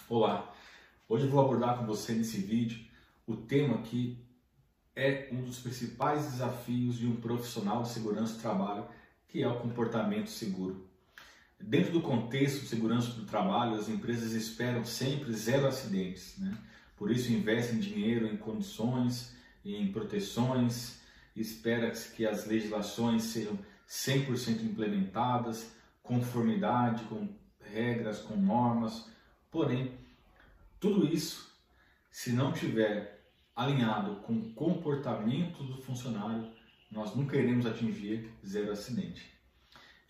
Olá, hoje eu vou abordar com você nesse vídeo o tema que é um dos principais desafios de um profissional de segurança do trabalho, que é o comportamento seguro. Dentro do contexto de segurança do trabalho, as empresas esperam sempre zero acidentes, né? Por isso investem dinheiro em condições, em proteções, espera que as legislações sejam 100% implementadas, conformidade com regras, com normas. Porém, tudo isso, se não tiver alinhado com o comportamento do funcionário, nós nunca iremos atingir zero acidente.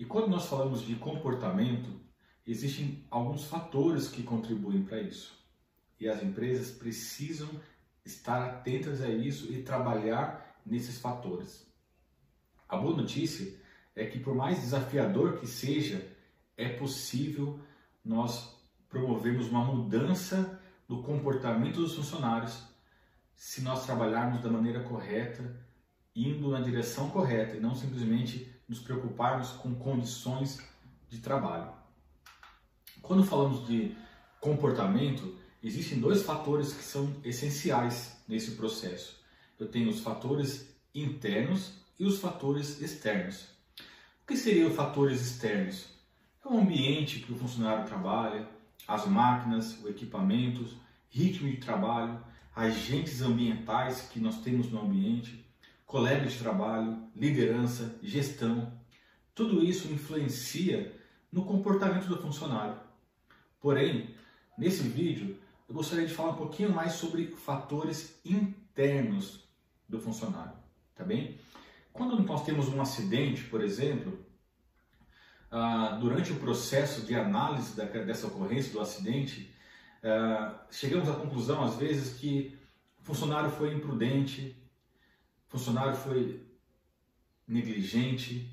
E quando nós falamos de comportamento, existem alguns fatores que contribuem para isso. E as empresas precisam estar atentas a isso e trabalhar nesses fatores. A boa notícia é que, por mais desafiador que seja, é possível nós promovermos uma mudança do comportamento dos funcionários se nós trabalharmos da maneira correta, indo na direção correta e não simplesmente nos preocuparmos com condições de trabalho. Quando falamos de comportamento, existem dois fatores que são essenciais nesse processo. Eu tenho os fatores internos e os fatores externos. O que seriam os fatores externos? É o ambiente que o funcionário trabalha, as máquinas, os equipamentos, ritmo de trabalho, agentes ambientais que nós temos no ambiente, colegas de trabalho, liderança, gestão. Tudo isso influencia no comportamento do funcionário. Porém, nesse vídeo, eu gostaria de falar um pouquinho mais sobre fatores internos do funcionário, tá bem? Quando nós temos um acidente, por exemplo, durante o processo de análise dessa ocorrência do acidente, chegamos à conclusão, às vezes, que o funcionário foi imprudente, o funcionário foi negligente,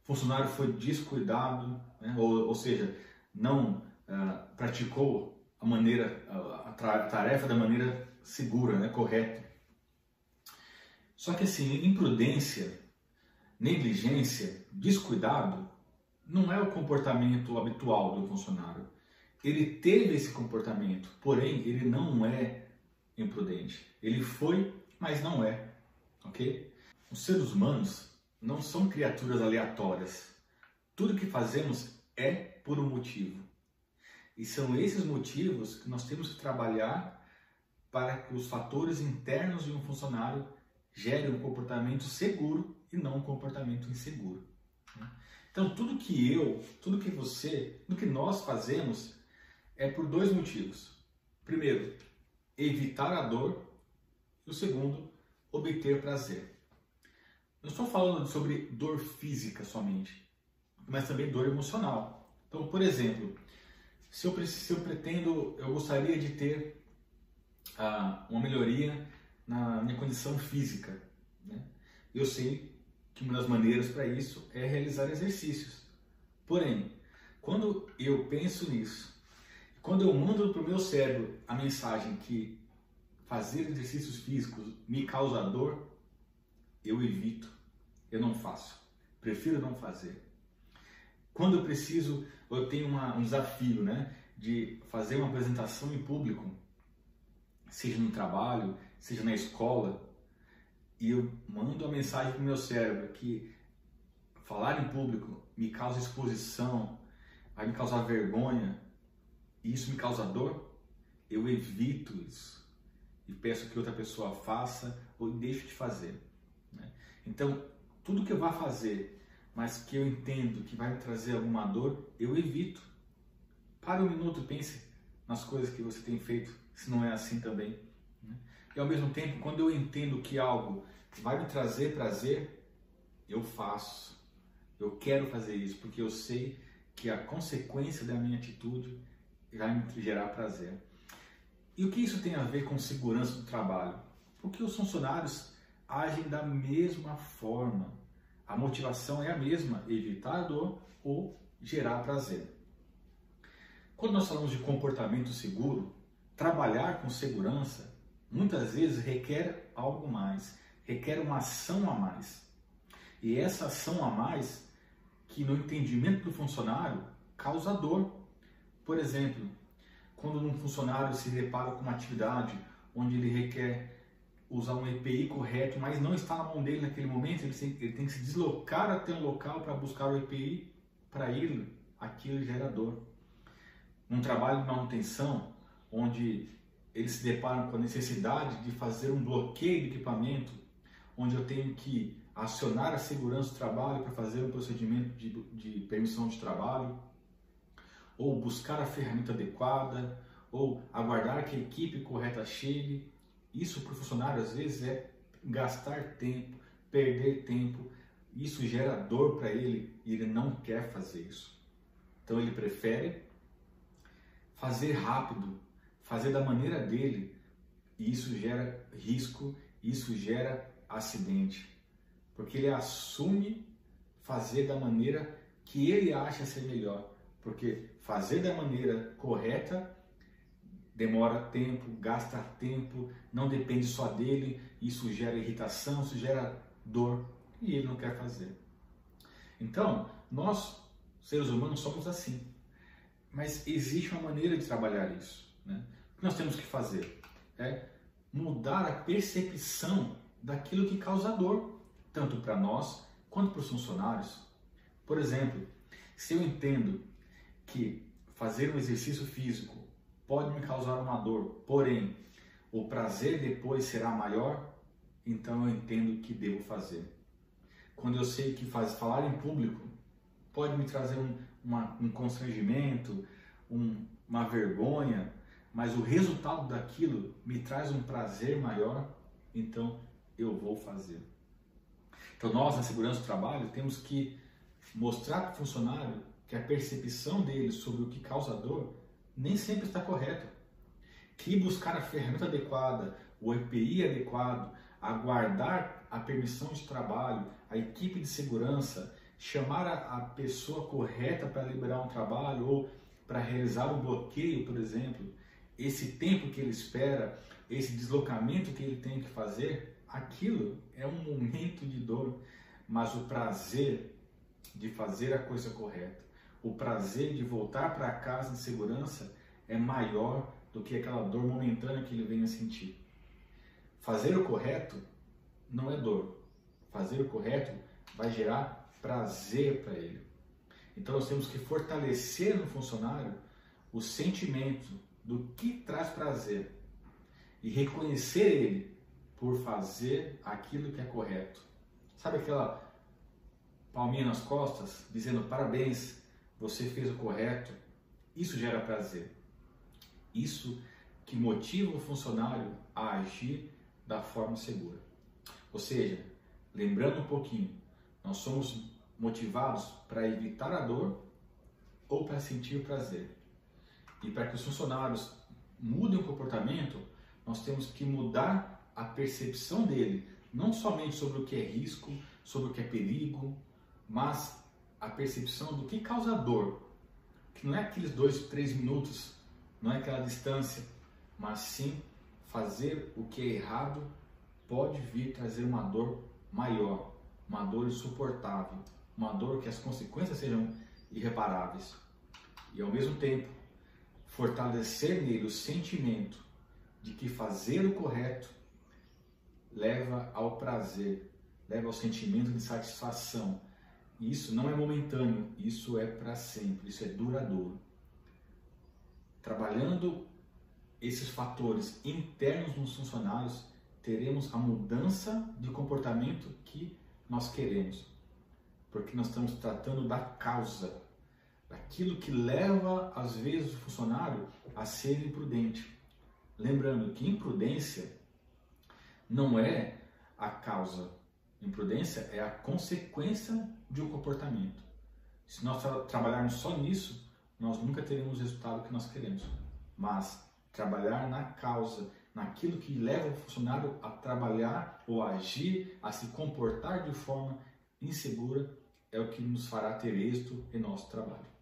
o funcionário foi descuidado, né? ou seja, não praticou a tarefa da maneira segura, né? Correta. Só que assim, imprudência, negligência, descuidado, não é o comportamento habitual do funcionário. Ele teve esse comportamento, porém ele não é imprudente. Ele foi, mas não é, ok? Os seres humanos não são criaturas aleatórias. Tudo que fazemos é por um motivo. E são esses motivos que nós temos que trabalhar para que os fatores internos de um funcionário gerem um comportamento seguro e não um comportamento inseguro. Então, tudo que você, tudo que nós fazemos é por dois motivos. Primeiro, evitar a dor. E o segundo, obter prazer. Não estou falando sobre dor física somente, mas também dor emocional. Então, por exemplo, se eu gostaria de ter uma melhoria na minha condição física, né? Eu sei que uma das maneiras para isso é realizar exercícios. Porém, quando eu penso nisso, quando eu mando para o meu cérebro a mensagem que fazer exercícios físicos me causa dor, eu evito, eu não faço, prefiro não fazer. Quando eu tenho um desafio, né, de fazer uma apresentação em público, seja no trabalho, seja na escola, e eu mando a mensagem para o meu cérebro que falar em público me causa exposição, vai me causar vergonha, e isso me causa dor, eu evito isso e peço que outra pessoa faça ou deixe de fazer, né? Então, tudo que eu vá fazer, mas que eu entendo que vai me trazer alguma dor, eu evito. Para um minuto, pense nas coisas que você tem feito, se não é assim também, né? E ao mesmo tempo, quando eu entendo que algo vai me trazer prazer, eu faço. Eu quero fazer isso, porque eu sei que a consequência da minha atitude vai me gerar prazer. E o que isso tem a ver com segurança do trabalho? Porque os funcionários agem da mesma forma. A motivação é a mesma, evitar a dor ou gerar prazer. Quando nós falamos de comportamento seguro, trabalhar com segurança muitas vezes requer algo mais, requer uma ação a mais. E essa ação a mais, que no entendimento do funcionário, causa dor. Por exemplo, quando um funcionário se depara com uma atividade onde ele requer usar um EPI correto, mas não está na mão dele naquele momento, ele tem que se deslocar até um local para buscar o EPI, para ele, aquilo gera dor. Num trabalho de manutenção, onde eles se deparam com a necessidade de fazer um bloqueio de equipamento, onde eu tenho que acionar a segurança do trabalho para fazer um procedimento de permissão de trabalho, ou buscar a ferramenta adequada, ou aguardar que a equipe correta chegue. Isso para o funcionário às vezes é gastar tempo, perder tempo, isso gera dor para ele e ele não quer fazer isso. Então ele prefere fazer rápido, fazer da maneira dele, e isso gera risco, isso gera acidente, porque ele assume fazer da maneira que ele acha ser melhor, porque fazer da maneira correta demora tempo, gasta tempo, não depende só dele, isso gera irritação, isso gera dor, e ele não quer fazer. Então, nós, seres humanos, somos assim. Mas existe uma maneira de trabalhar isso, né? O que nós temos que fazer é mudar a percepção daquilo que causa dor, tanto para nós quanto para os funcionários. Por exemplo, se eu entendo que fazer um exercício físico pode me causar uma dor, porém o prazer depois será maior, então eu entendo que devo fazer. Quando eu sei que falar em público pode me trazer um constrangimento, uma vergonha, mas o resultado daquilo me traz um prazer maior, então eu vou fazer. Então nós, na segurança do trabalho, temos que mostrar para o funcionário que a percepção dele sobre o que causa dor nem sempre está correta. Que buscar a ferramenta adequada, o EPI adequado, aguardar a permissão de trabalho, a equipe de segurança, chamar a pessoa correta para liberar um trabalho ou para realizar um bloqueio, por exemplo, esse tempo que ele espera, esse deslocamento que ele tem que fazer, aquilo é um momento de dor, mas o prazer de fazer a coisa correta, o prazer de voltar para casa em segurança é maior do que aquela dor momentânea que ele venha sentir. Fazer o correto não é dor. Fazer o correto vai gerar prazer para ele. Então nós temos que fortalecer no funcionário o sentimento do que traz prazer e reconhecer ele por fazer aquilo que é correto. Sabe aquela palminha nas costas dizendo parabéns, você fez o correto? Isso gera prazer. Isso que motiva o funcionário a agir da forma segura. Ou seja, lembrando um pouquinho, nós somos motivados para evitar a dor ou para sentir prazer. E para que os funcionários mudem o comportamento, nós temos que mudar a percepção dele, não somente sobre o que é risco, sobre o que é perigo, mas a percepção do que causa dor, que não é aqueles 2, 3 minutos, não é aquela distância, mas sim fazer o que é errado pode vir trazer uma dor maior, uma dor insuportável, uma dor que as consequências sejam irreparáveis. E ao mesmo tempo, fortalecer nele o sentimento de que fazer o correto leva ao prazer, leva ao sentimento de satisfação. E isso não é momentâneo, isso é para sempre, isso é duradouro. Trabalhando esses fatores internos nos funcionários, teremos a mudança de comportamento que nós queremos, porque nós estamos tratando da causa, daquilo que leva às vezes o funcionário a ser imprudente. Lembrando que imprudência não é a causa, imprudência é a consequência de um comportamento. Se nós trabalharmos só nisso, nós nunca teremos o resultado que nós queremos. Mas trabalhar na causa, naquilo que leva o funcionário a trabalhar ou a agir, a se comportar de forma insegura, é o que nos fará ter êxito em nosso trabalho.